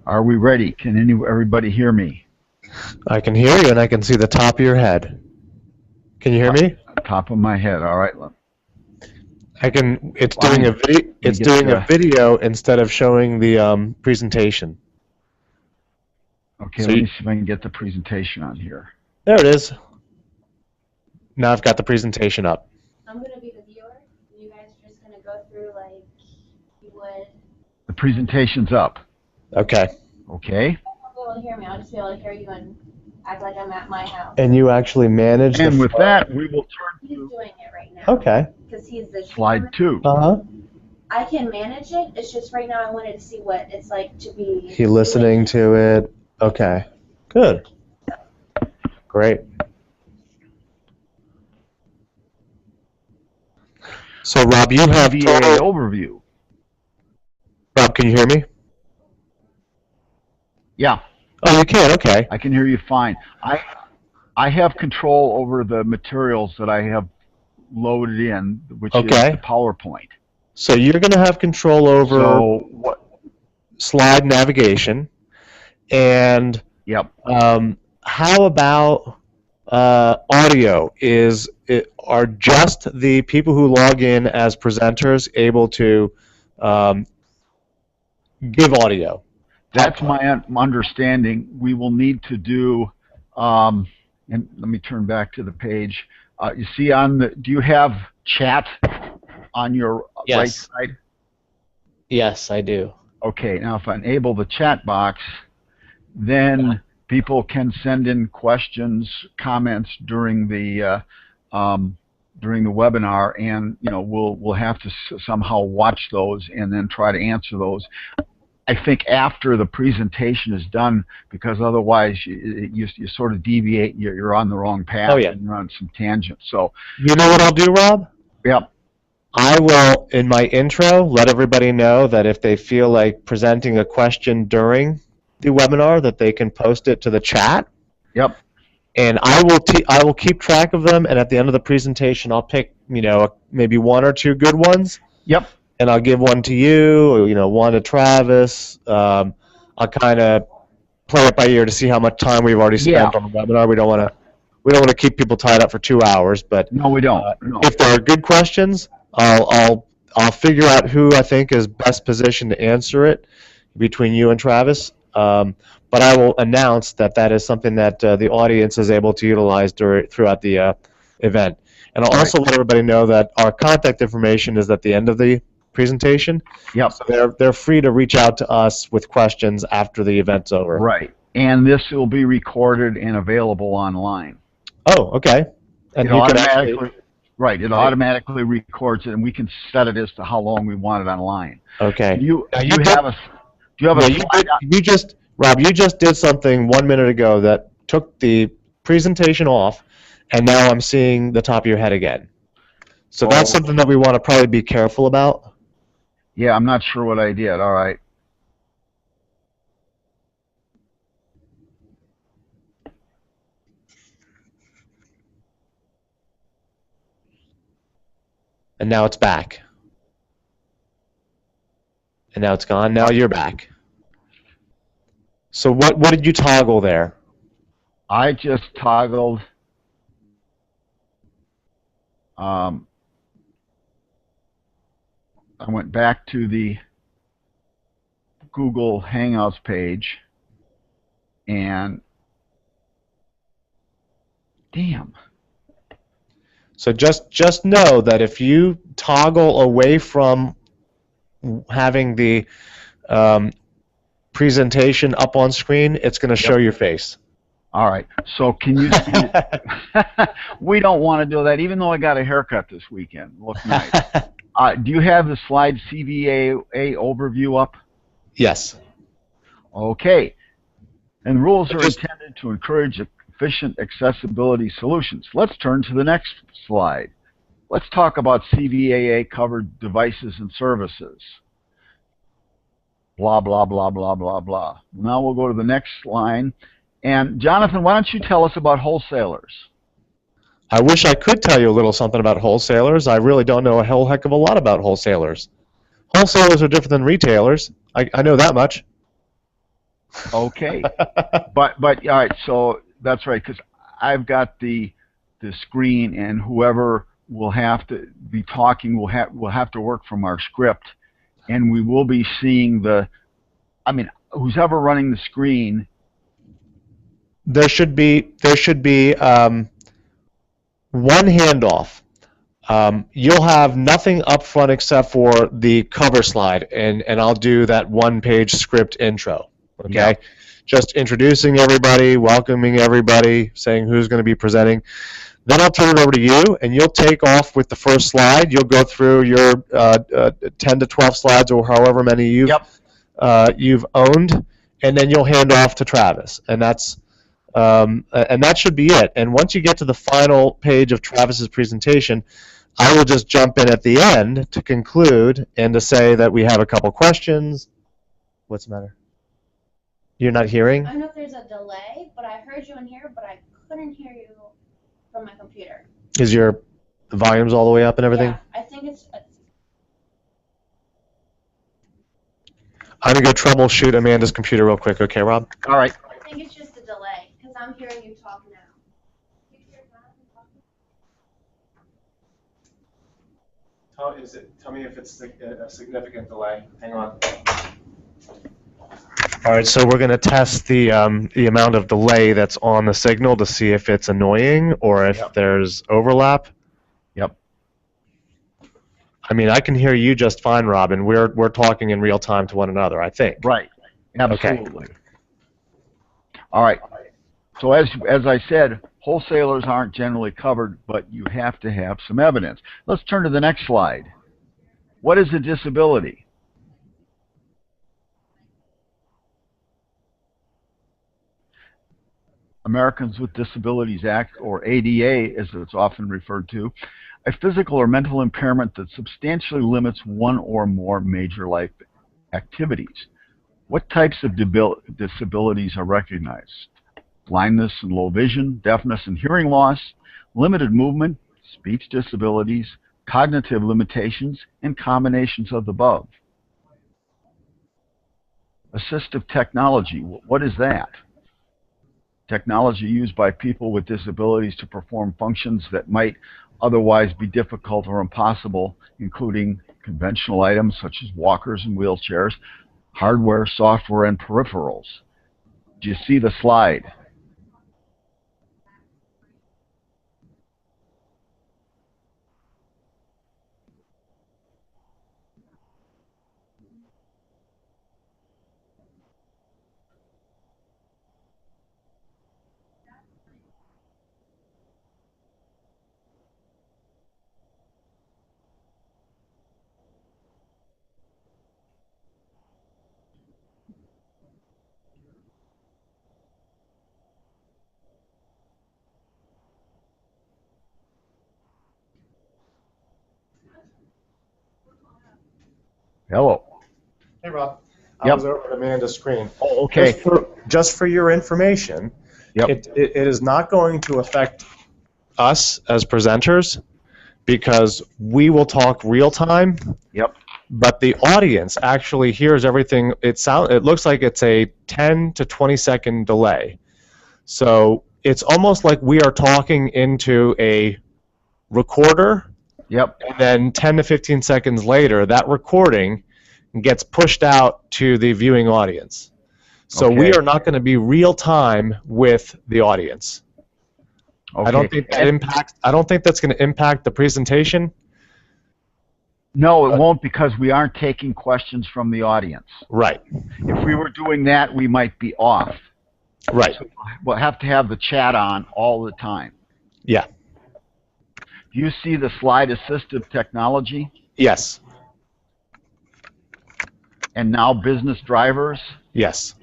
Are we ready? Can everybody hear me? I can hear you, and I can see the top of your head. Can you hear me? Top of my head. All right. I can. It's Fine. doing a video. It's doing a video instead of showing the presentation. Okay. So let me see if I can get the presentation on here. There it is. Now I've got the presentation up. I'm gonna be the viewer. You guys are just gonna go through like you would. The presentation's up. Okay. Okay. You won't be able to hear me. I'll just be able to hear you and act like I'm at my house. And you actually manage. And with that, we will turn He's to. doing it right now. Okay. Because he's the slide 2. I can manage it. It's just right now I wanted to see what it's like to be. He listening to it. Okay. Good. Great. So Rob, you have CVA overview. Rob, can you hear me? Yeah. Oh, you can. Okay. I can hear you fine. I have control over the materials that I have loaded in, which is the PowerPoint. So you're going to have control over slide navigation, and how about audio? Are just the people who log in as presenters able to give audio? That's my understanding. We will need to do, and let me turn back to the page. You see do you have chat on your right side? Yes, I do. Okay, now if I enable the chat box, then people can send in questions, comments during the webinar, and we'll have to somehow watch those and then try to answer those. I think after the presentation is done, because otherwise you sort of deviate. You're on the wrong path. Oh, yeah. And you're on some tangent. So you know what I'll do, Rob? Yep. I will, in my intro, let everybody know that if they feel like presenting a question during the webinar, that they can post it to the chat. Yep. And I will keep track of them, and at the end of the presentation, I'll pick maybe 1 or 2 good ones. Yep. And I'll give one to you, one to Travis. I'll kind of play it by ear to see how much time we've already spent on the webinar. We don't want to keep people tied up for 2 hours, but no, we don't. No. If there are good questions, I'll figure out who I think is best positioned to answer it between you and Travis. But I will announce that is something that the audience is able to utilize throughout the event. And I'll also let everybody know that our contact information is at the end of the presentation. Yep. So they're free to reach out to us with questions after the event's over. Right. And this will be recorded and available online. Oh, okay. And it automatically records it, and we can set it as to how long we want it online. Okay. Rob, you just did something 1 minute ago that took the presentation off, and now I'm seeing the top of your head again. So that's something that we want to probably be careful about. Yeah, I'm not sure what I did. All right. And now it's back. And now it's gone. Now you're back. So what did you toggle there? I just toggled I went back to the Google Hangouts page, and damn. So just know that if you toggle away from having the presentation up on screen, it's going to show your face. All right. So can you? We don't want to do that, even though I got a haircut this weekend. Look nice. Do you have the slide CVA overview up? Yes. Okay. And rules are intended to encourage efficient accessibility solutions. Let's turn to the next slide. Let's talk about CVAA covered devices and services. Blah, blah, blah, blah, blah, blah. Now we'll go to the next line. And Jonathan, why don't you tell us about wholesalers? I wish I could tell you a little something about wholesalers. I really don't know a whole heck of a lot about wholesalers. Wholesalers are different than retailers. I know that much. Okay. But all right. So that's right, because I've got the screen, and whoever will have to be talking will have to work from our script, and we will be seeing the. I mean, who's ever running the screen. There should be one handoff. You'll have nothing up front except for the cover slide, and I'll do that one-page script intro. Okay, Yeah. just introducing everybody, welcoming everybody, saying who's going to be presenting. Then I'll turn it over to you, and you'll take off with the first slide. You'll go through your 10 to 12 slides, or however many you've owned, and then you'll hand off to Travis, and that should be it. And once you get to the final page of Travis's presentation, I will just jump in at the end to conclude and to say that we have a couple questions. What's the matter? You're not hearing? I don't know if there's a delay, but I heard you in here, but I couldn't hear you from my computer. Is the volumes all the way up and everything? Yeah, I think it's I'm going to go troubleshoot Amanda's computer real quick. Okay, Rob? All right. I think it's just a delay, because I'm hearing you talk now. Tell me if it's a significant delay. Hang on. All right, so we're going to test the amount of delay that's on the signal to see if it's annoying or if there's overlap. Yep. I mean, I can hear you just fine, Robin. We're talking in real time to one another, I think. Right. Absolutely. Okay. All right. So as I said, wholesalers aren't generally covered, but you have to have some evidence. Let's turn to the next slide. What is a disability? Americans with Disabilities Act, or ADA as it's often referred to, a physical or mental impairment that substantially limits one or more major life activities. What types of disabilities are recognized? Blindness and low vision, deafness and hearing loss, limited movement, speech disabilities, cognitive limitations, and combinations of the above. Assistive technology, what is that? Technology used by people with disabilities to perform functions that might otherwise be difficult or impossible, including conventional items such as walkers and wheelchairs, hardware, software, and peripherals. Do you see the slide? Hello. Hey, Rob. Yep. I was over at Amanda's screen. Oh, okay. Just for your information, it is not going to affect us as presenters because we will talk real time. Yep. But the audience actually hears everything. It looks like it's a 10 to 20 second delay. So it's almost like we are talking into a recorder. Yep. And then 10 to 15 seconds later, that recording gets pushed out to the viewing audience. So we are not going to be real time with the audience. Okay. I don't think that's going to impact the presentation. No, it won't, because we aren't taking questions from the audience. Right. If we were doing that, we might be off. Right. So we'll have to have the chat on all the time. Yeah. Do you see the slide assistive technology? Yes. And now business drivers? Yes.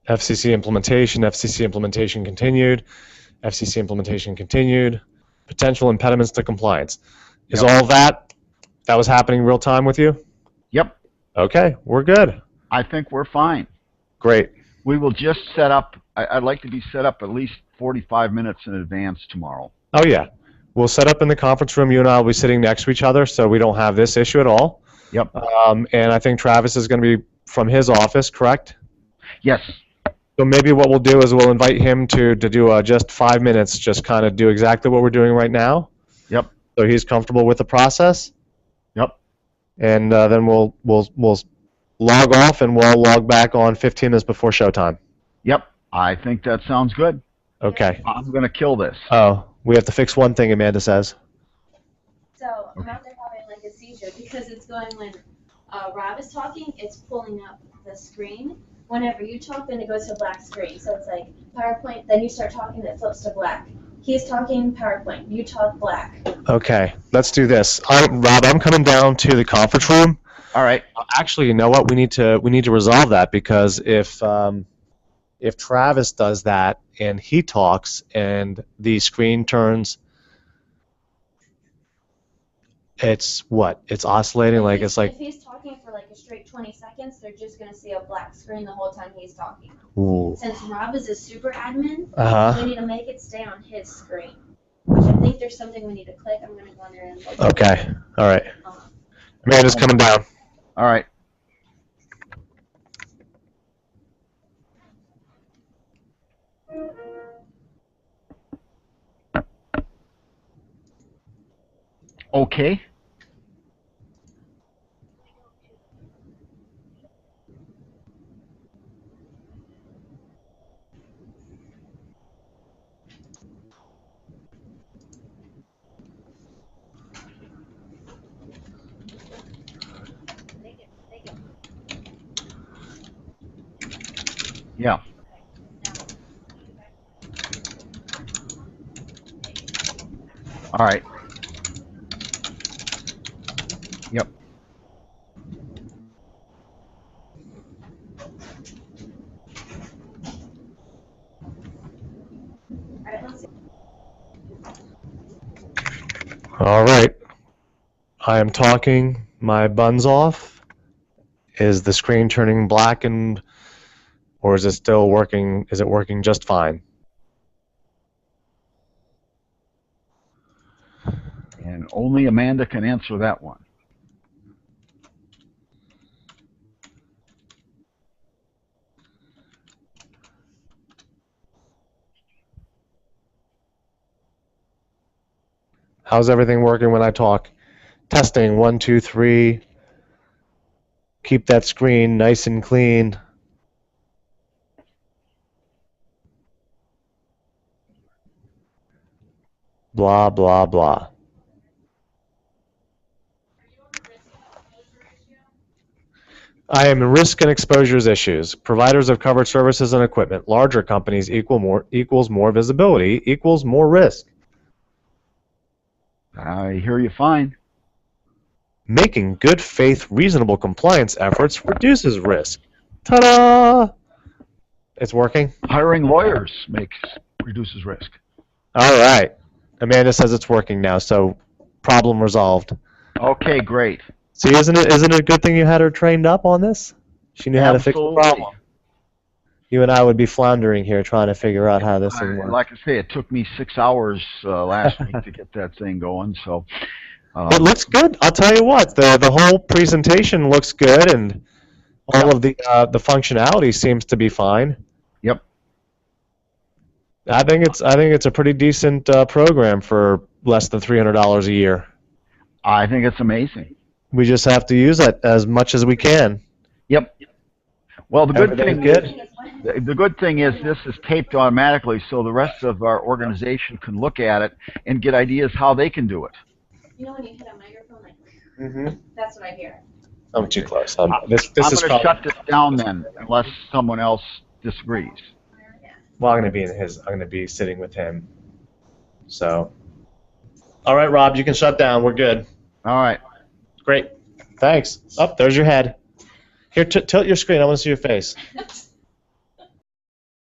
FCC implementation continued, FCC implementation continued, potential impediments to compliance. Is all that was happening real time with you? Yep. Okay, we're good. I think we're fine. Great. We will just set up, I'd like to be set up at least 45 minutes in advance tomorrow. Oh yeah. We'll set up in the conference room. You and I will be sitting next to each other, so we don't have this issue at all. Yep. And I think Travis is going to be from his office, correct? Yes. So maybe what we'll do is we'll invite him to do just 5 minutes, just kind of do exactly what we're doing right now. Yep. So he's comfortable with the process. Yep. And then we'll log off and we'll log back on 15 minutes before showtime. Yep. I think that sounds good. Okay. I'm going to kill this. Oh, we have to fix one thing, Amanda says. So I'm out there having like a seizure because it's going when Rob is talking, it's pulling up the screen. Whenever you talk, then it goes to a black screen. So it's like PowerPoint, then you start talking, it flips to black. He's talking PowerPoint, you talk black. Okay, let's do this. Rob, I'm coming down to the conference room. All right. Actually, you know what? We need to resolve that because if Travis does that and he talks and the screen turns, it's what? It's oscillating like it's like. If he's talking for like a straight 20 seconds, they're just gonna see a black screen the whole time he's talking. Ooh. Since Rob is a super admin, Uh-huh. we need to make it stay on his screen. Which I think there's something we need to click. I'm gonna go in there and look. Okay. All right. Amanda's coming down. All right. Okay. Yeah. All right. Yep. All right. I am talking my buns off. Is the screen turning black or is it still working? Is it working just fine? And only Amanda can answer that one. How's everything working when I talk? Testing, 1, 2, 3. Keep that screen nice and clean. Blah, blah, blah. I am in risk and exposures issues. Providers of covered services and equipment. Larger companies equals more visibility equals more risk. I hear you fine. Making good faith, reasonable compliance efforts reduces risk. Ta-da! It's working? Hiring lawyers reduces risk. All right. Amanda says it's working now, so problem resolved. Okay, great. See, isn't it a good thing you had her trained up on this? She knew how to fix the problem. You and I would be floundering here trying to figure out how this thing works. Like I say, it took me 6 hours last week to get that thing going. So it looks good. I'll tell you what, the whole presentation looks good, and all of the functionality seems to be fine. Yep. I think it's a pretty decent program for less than $300 a year. I think it's amazing. We just have to use it as much as we can. Yep. Well, the good thing is this is taped automatically, so the rest of our organization can look at it and get ideas how they can do it. You know when you hit a microphone, like, that's what I hear. I'm too close. I'm going to shut this down then, unless someone else disagrees. Well, I'm going to be sitting with him. So, all right, Rob, you can shut down. We're good. All right. Great. Thanks. Oh, there's your head. Here, tilt your screen. I want to see your face.